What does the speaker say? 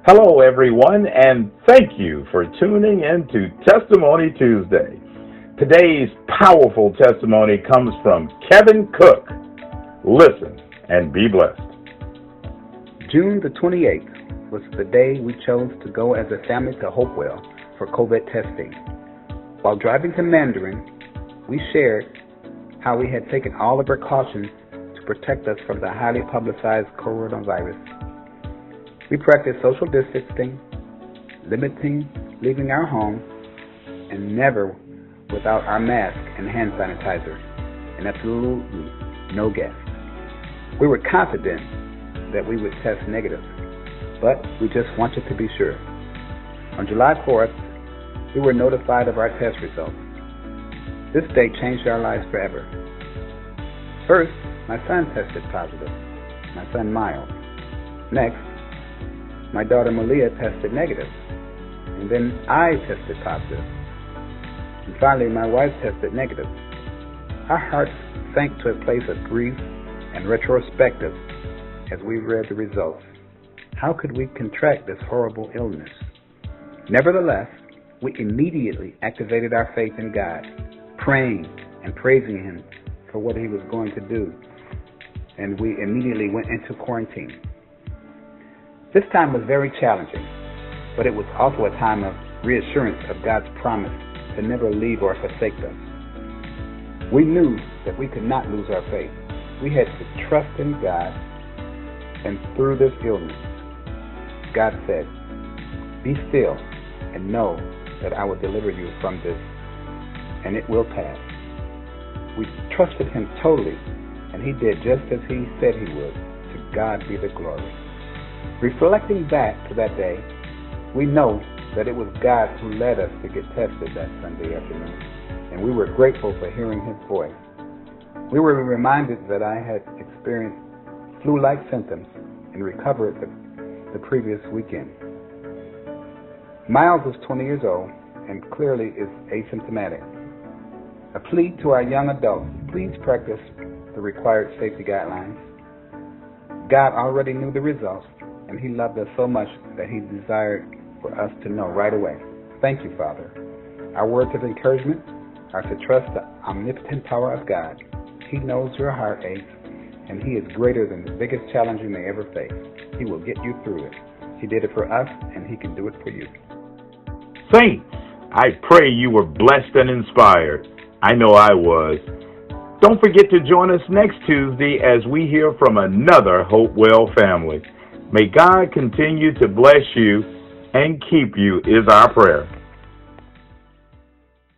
Hello, everyone, and thank you for tuning in to Testimony Tuesday. Today's powerful testimony comes from Kevin Cook. Listen and be blessed. June the 28th was the day we chose to go as a family to Hopewell for COVID testing. While driving to Mandarin, we shared how we had taken all the precautions to protect us from the highly publicized coronavirus. We practiced social distancing, limiting leaving our home, and never without our mask and hand sanitizer, and absolutely no guests. We were confident that we would test negative, but we just wanted to be sure. On July 4th, we were notified of our test results. This day changed our lives forever. First, my son tested positive, my son Miles. Next, my daughter Malia tested negative, and then I tested positive. And finally, my wife tested negative. Our hearts sank to a place of grief and retrospective as we read the results. How could we contract this horrible illness? Nevertheless, we immediately activated our faith in God, praying and praising Him for what He was going to do, and we immediately went into quarantine. This time was very challenging, but it was also a time of reassurance of God's promise to never leave or forsake us. We knew that we could not lose our faith. We had to trust in God, and through this illness, God said, "Be still and know that I will deliver you from this, and it will pass." We trusted Him totally, and He did just as He said He would. To God be the glory. Reflecting back to that day, we know that it was God who led us to get tested that Sunday afternoon, and we were grateful for hearing His voice. We were reminded that I had experienced flu-like symptoms and recovered the previous weekend. Miles was 20 years old and clearly is asymptomatic. A plea to our young adults: please practice the required safety guidelines. God already knew the results, and He loved us so much that He desired for us to know right away. Thank you, Father. Our words of encouragement are to trust the omnipotent power of God. He knows your heartaches, and He is greater than the biggest challenge you may ever face. He will get you through it. He did it for us, and He can do it for you. Saints, I pray you were blessed and inspired. I know I was. Don't forget to join us next Tuesday as we hear from another Hopewell family. May God continue to bless you and keep you is our prayer.